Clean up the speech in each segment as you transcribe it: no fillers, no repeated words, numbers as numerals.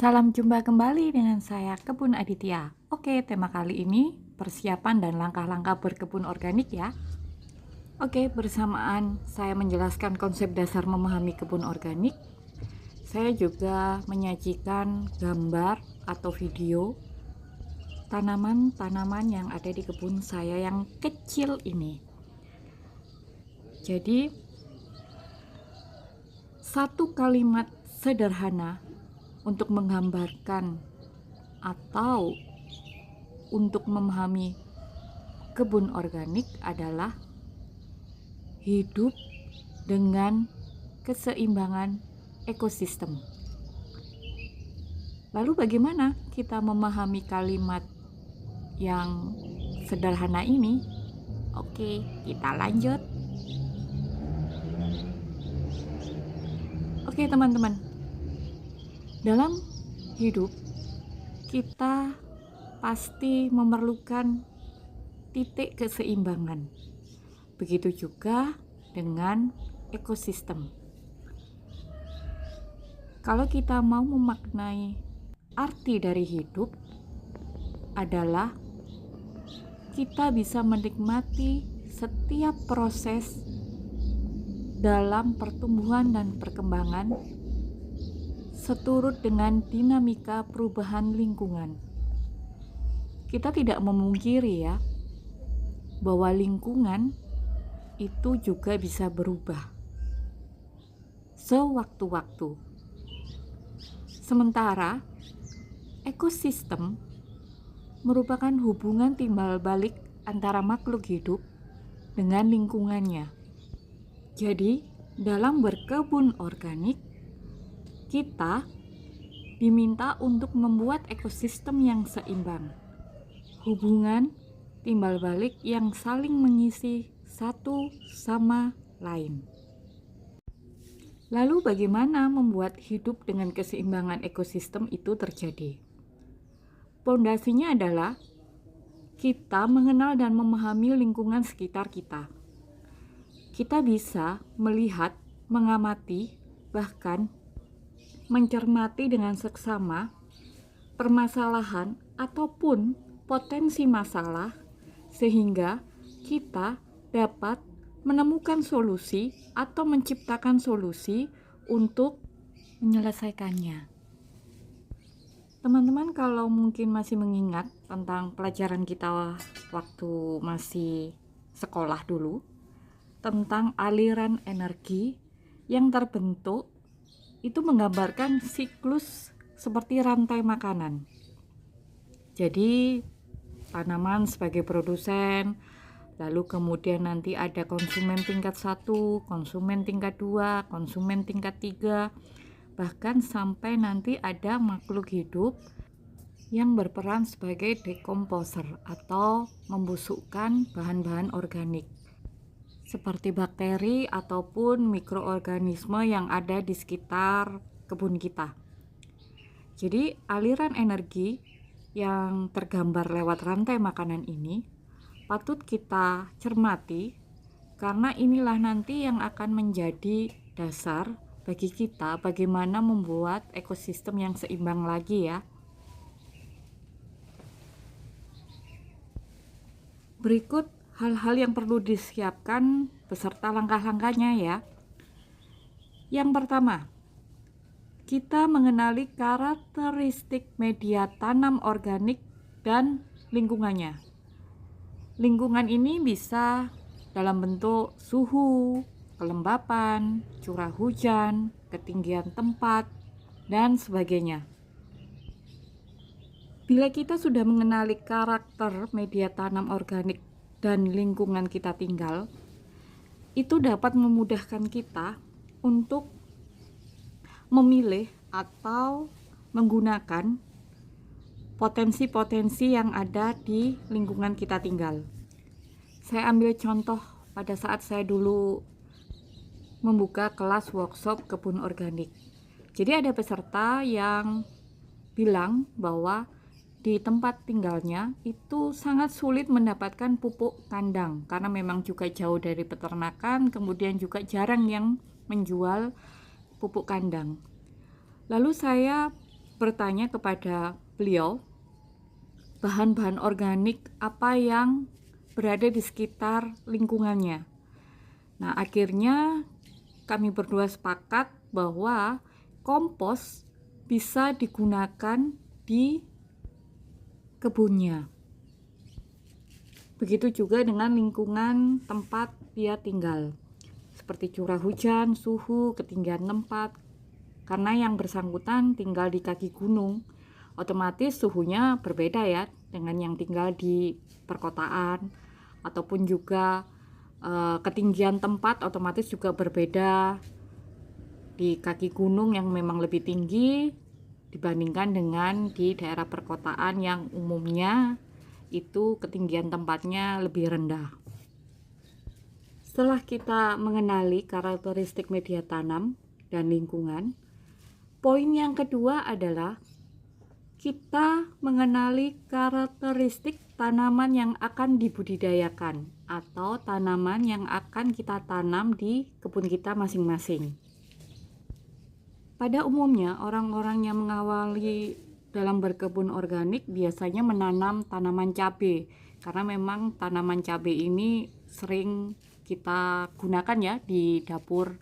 Salam jumpa kembali dengan saya Kebun Aditya. Oke, tema kali ini persiapan dan langkah-langkah berkebun organik ya. Oke, bersamaan saya menjelaskan konsep dasar memahami kebun organik, saya juga menyajikan gambar atau video tanaman-tanaman yang ada di kebun saya yang kecil ini. Jadi, satu kalimat sederhana untuk menggambarkan atau untuk memahami kebun organik adalah hidup dengan keseimbangan ekosistem. Lalu bagaimana kita memahami kalimat yang sederhana ini? Oke, kita lanjut. Oke, teman-teman. Dalam hidup kita pasti memerlukan titik keseimbangan. Begitu juga dengan ekosistem. Kalau kita mau memaknai arti dari hidup adalah kita bisa menikmati setiap proses dalam pertumbuhan dan perkembangan seturut dengan dinamika perubahan lingkungan. Kita tidak memungkiri ya, bahwa lingkungan itu juga bisa berubah sewaktu-waktu. Sementara ekosistem merupakan hubungan timbal balik antara makhluk hidup dengan lingkungannya. Jadi, dalam berkebun organik, kita diminta untuk membuat ekosistem yang seimbang. Hubungan timbal balik yang saling mengisi satu sama lain. Lalu bagaimana membuat hidup dengan keseimbangan ekosistem itu terjadi? Pondasinya adalah kita mengenal dan memahami lingkungan sekitar kita. Kita bisa melihat, mengamati, bahkan mencermati dengan seksama permasalahan ataupun potensi masalah sehingga kita dapat menemukan solusi atau menciptakan solusi untuk menyelesaikannya. Teman-teman kalau mungkin masih mengingat tentang pelajaran kita waktu masih sekolah dulu tentang aliran energi yang terbentuk itu menggambarkan siklus seperti rantai makanan. Jadi tanaman sebagai produsen, lalu kemudian nanti ada konsumen tingkat 1, konsumen tingkat 2, konsumen tingkat 3, bahkan sampai nanti ada makhluk hidup yang berperan sebagai dekomposer atau membusukkan bahan-bahan organik seperti bakteri ataupun mikroorganisme yang ada di sekitar kebun kita. Jadi aliran energi yang tergambar lewat rantai makanan ini patut kita cermati karena inilah nanti yang akan menjadi dasar bagi kita bagaimana membuat ekosistem yang seimbang lagi ya. Berikut hal-hal yang perlu disiapkan beserta langkah-langkahnya ya. Yang pertama, kita mengenali karakteristik media tanam organik dan lingkungannya. Lingkungan ini bisa dalam bentuk suhu, kelembapan, curah hujan, ketinggian tempat, dan sebagainya. Bila kita sudah mengenali karakter media tanam organik dan lingkungan kita tinggal, itu dapat memudahkan kita untuk memilih atau menggunakan potensi-potensi yang ada di lingkungan kita tinggal. Saya ambil contoh pada saat saya dulu membuka kelas workshop kebun organik. Jadi ada peserta yang bilang bahwa di tempat tinggalnya itu sangat sulit mendapatkan pupuk kandang karena memang juga jauh dari peternakan, kemudian juga jarang yang menjual pupuk kandang. Lalu saya bertanya kepada beliau bahan-bahan organik apa yang berada di sekitar lingkungannya. Nah, akhirnya kami berdua sepakat bahwa kompos bisa digunakan di kebunnya. Begitu juga dengan lingkungan tempat dia tinggal, seperti curah hujan, suhu, ketinggian tempat. Karena yang bersangkutan tinggal di kaki gunung, otomatis suhunya berbeda ya dengan yang tinggal di perkotaan, ataupun juga ketinggian tempat otomatis juga berbeda. Di kaki gunung yang memang lebih tinggi dibandingkan dengan di daerah perkotaan yang umumnya itu ketinggian tempatnya lebih rendah. Setelah kita mengenali karakteristik media tanam dan lingkungan, poin yang kedua adalah kita mengenali karakteristik tanaman yang akan dibudidayakan atau tanaman yang akan kita tanam di kebun kita masing-masing. Pada umumnya, orang-orang yang mengawali dalam berkebun organik biasanya menanam tanaman cabai, karena memang tanaman cabai ini sering kita gunakan ya di dapur.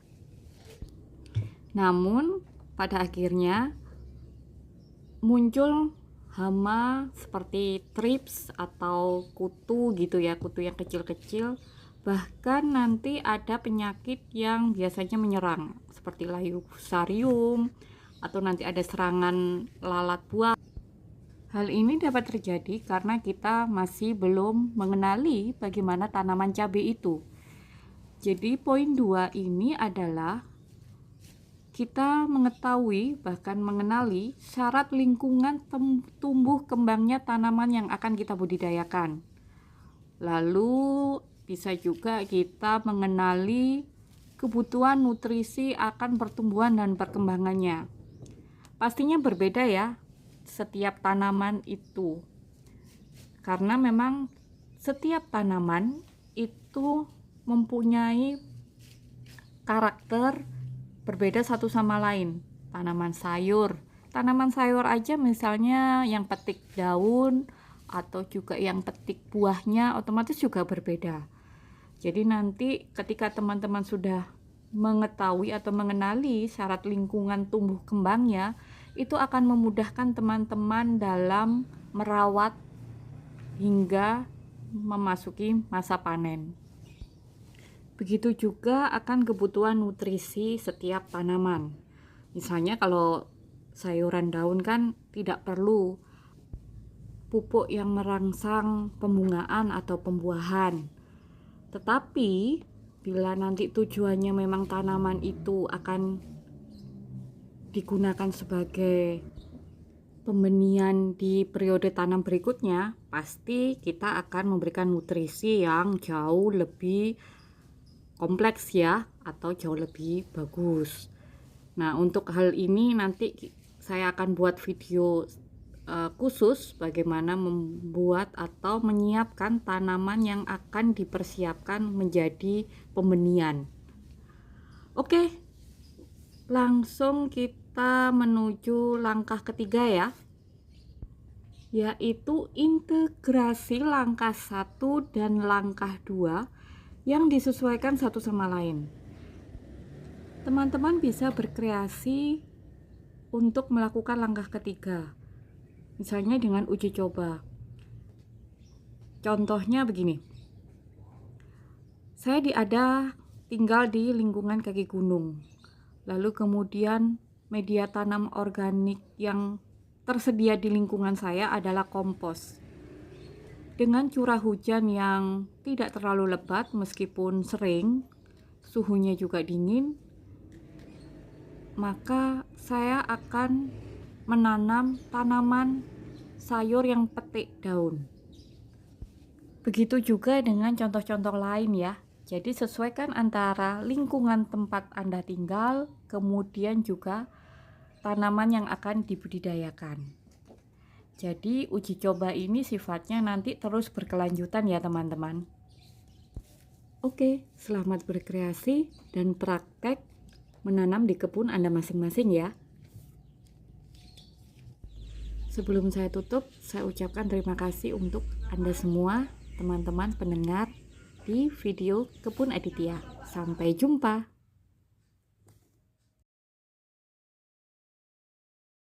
Namun, pada akhirnya muncul hama seperti thrips atau kutu gitu ya, kutu yang kecil-kecil. Bahkan nanti ada penyakit yang biasanya menyerang seperti layu fusarium atau nanti ada serangan lalat buah. Hal ini dapat terjadi karena kita masih belum mengenali bagaimana tanaman cabai itu. Jadi poin 2 ini adalah kita mengetahui bahkan mengenali syarat lingkungan tumbuh kembangnya tanaman yang akan kita budidayakan. Lalu bisa juga kita mengenali kebutuhan nutrisi akan pertumbuhan dan perkembangannya. Pastinya berbeda ya setiap tanaman itu. Karena memang setiap tanaman itu mempunyai karakter berbeda satu sama lain. Tanaman sayur aja misalnya yang petik daun atau juga yang petik buahnya otomatis juga berbeda. Jadi nanti ketika teman-teman sudah mengetahui atau mengenali syarat lingkungan tumbuh kembangnya, itu akan memudahkan teman-teman dalam merawat hingga memasuki masa panen. Begitu juga akan kebutuhan nutrisi setiap tanaman. Misalnya kalau sayuran daun kan tidak perlu pupuk yang merangsang pembungaan atau pembuahan. Tetapi bila nanti tujuannya memang tanaman itu akan digunakan sebagai pembenihan di periode tanam berikutnya, pasti kita akan memberikan nutrisi yang jauh lebih kompleks ya, atau jauh lebih bagus. Nah, untuk hal ini nanti saya akan buat video khusus bagaimana membuat atau menyiapkan tanaman yang akan dipersiapkan menjadi pembenihan. Oke, langsung kita menuju langkah ketiga ya, yaitu integrasi langkah 1 dan langkah 2 yang disesuaikan satu sama lain. Teman-teman bisa berkreasi untuk melakukan langkah ketiga, misalnya dengan uji coba. Contohnya begini, saya tinggal di lingkungan kaki gunung, lalu kemudian media tanam organik yang tersedia di lingkungan saya adalah kompos. Dengan curah hujan yang tidak terlalu lebat meskipun sering, suhunya juga dingin, maka saya akan menanam tanaman sayur yang petik daun. Begitu juga dengan contoh-contoh lain ya. Jadi sesuaikan antara lingkungan tempat Anda tinggal, kemudian juga tanaman yang akan dibudidayakan. Jadi uji coba ini sifatnya nanti terus berkelanjutan ya teman-teman. Oke, selamat berkreasi dan praktek menanam di kebun Anda masing-masing ya. Sebelum saya tutup, saya ucapkan terima kasih untuk Anda semua, teman-teman pendengar di video Kebun Aditya. Sampai jumpa.